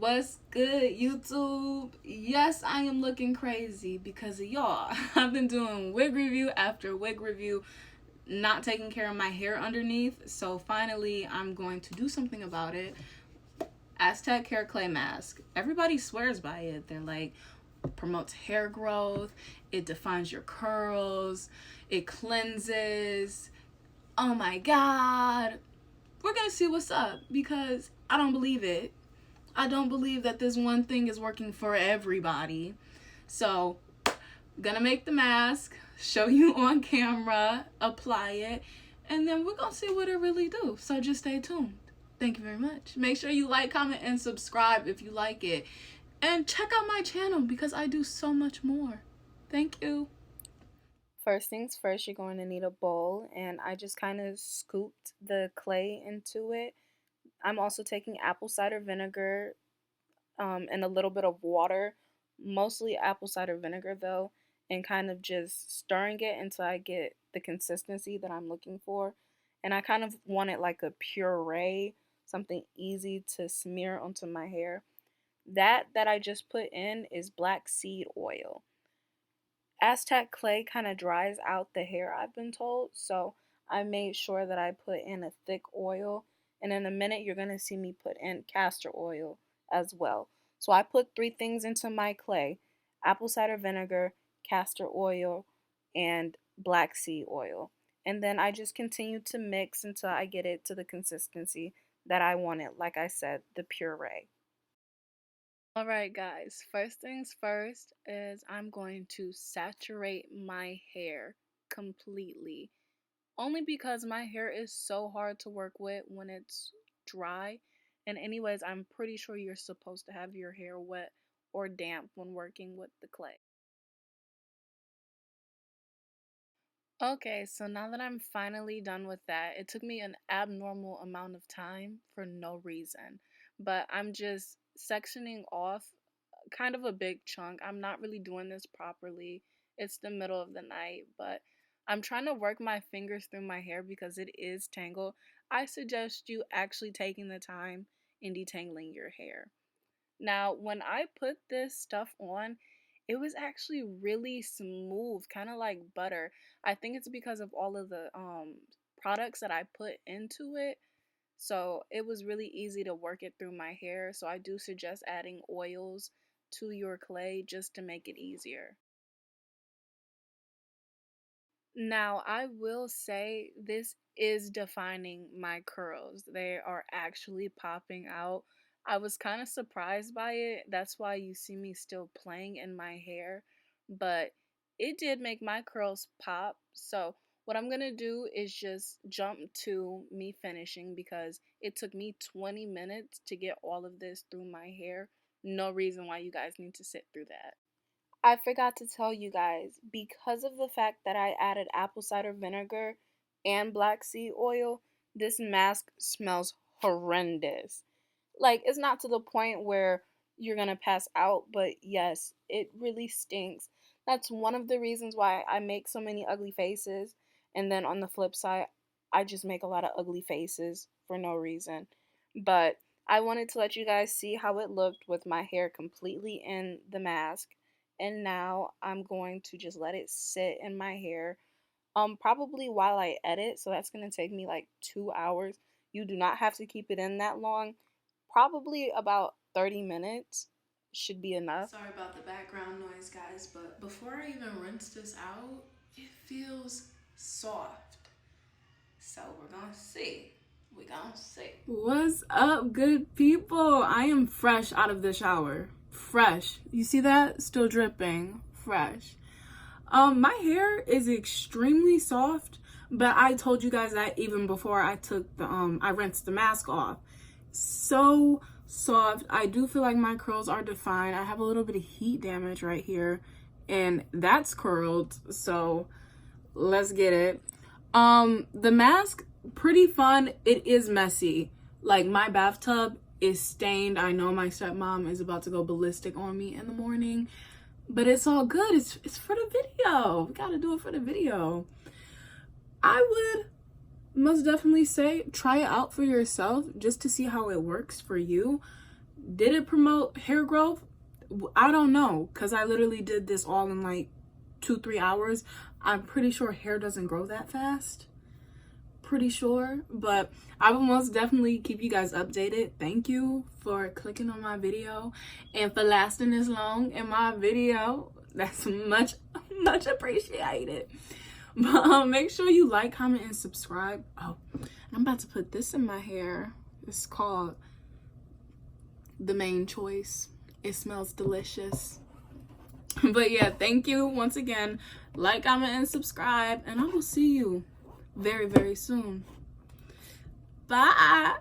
What's good, YouTube? Yes, I am looking crazy because of y'all. I've been doing wig review after wig review, not taking care of my hair underneath. So finally, I'm going to do something about it. Aztec hair clay mask. Everybody swears by it. They're like, promotes hair growth, it defines your curls, it cleanses. Oh my god. We're gonna see what's up because I don't believe it. I don't believe that this one thing is working for everybody. So, gonna make the mask, show you on camera, apply it, and then we're gonna see what it really do. So just stay tuned. Thank you very much. Make sure you like, comment, and subscribe if you like it. And check out my channel because I do so much more. Thank you. First things first, you're going to need a bowl, and I just kind of scooped the clay into it. I'm also taking apple cider vinegar and a little bit of water, mostly apple cider vinegar though, and kind of just stirring it until I get the consistency that I'm looking for. And I kind of want it like a puree, something easy to smear onto my hair. That I just put in is black seed oil. Aztec clay kind of dries out the hair, I've been told, so I made sure that I put in a thick oil, and in a minute you're going to see me put in castor oil as well. So I put 3 things into my clay: apple cider vinegar, castor oil, and black seed oil. And then I just continue to mix until I get it to the consistency that I want it, like I said, the puree. Alright guys, first things first is I'm going to saturate my hair completely. Only because my hair is so hard to work with when it's dry. And anyways, I'm pretty sure you're supposed to have your hair wet or damp when working with the clay. Okay, so now that I'm finally done with that, it took me an abnormal amount of time for no reason. But I'm just sectioning off kind of a big chunk. I'm not really doing this properly. It's the middle of the night, but I'm trying to work my fingers through my hair because it is tangled. I suggest you actually taking the time and detangling your hair. Now, when I put this stuff on, it was actually really smooth, kind of like butter. I think it's because of all of the products that I put into it. So it was really easy to work it through my hair. So I do suggest adding oils to your clay just to make it easier. Now, I will say this is defining my curls. They are actually popping out. I was kind of surprised by it. That's why you see me still playing in my hair. But it did make my curls pop. So what I'm going to do is just jump to me finishing because it took me 20 minutes to get all of this through my hair. No reason why you guys need to sit through that. I forgot to tell you guys, because of the fact that I added apple cider vinegar and black seed oil, this mask smells horrendous. Like, it's not to the point where you're gonna pass out, but yes, it really stinks. That's one of the reasons why I make so many ugly faces. And then on the flip side, I just make a lot of ugly faces for no reason. But I wanted to let you guys see how it looked with my hair completely in the mask. And now I'm going to just let it sit in my hair probably while I edit. So that's going to take me like 2 hours. You do not have to keep it in that long. Probably about 30 minutes should be enough. Sorry about the background noise, guys, but before I even rinse this out, it feels soft. So we're gonna see. We're gonna see. What's up, good people? I am fresh out of the shower. Fresh. You see that? Still dripping. Fresh. My hair is extremely soft, but I told you guys that even before I took the I rinsed the mask off. So soft. I do feel like my curls are defined. I have a little bit of heat damage right here, and that's curled. So let's get it. The mask, pretty fun. It is messy. Like, my bathtub is stained. I know my stepmom is about to go ballistic on me in the morning, but it's all good. It's for the video. We gotta do it for the video. I would most definitely say try it out for yourself just to see how it works for you. Did it promote hair growth? I don't know, because I literally did this all in like 2-3 hours. I'm pretty sure hair doesn't grow that fast. Pretty sure, but I will most definitely keep you guys updated. Thank you for clicking on my video and for lasting this long in my video. That's much appreciated. But make sure you like, comment, and subscribe. Oh, I'm about to put this in my hair. It's called The Main Choice. It smells delicious. But yeah, thank you once again. Like, comment, and subscribe, and I will see you very, very soon. Bye.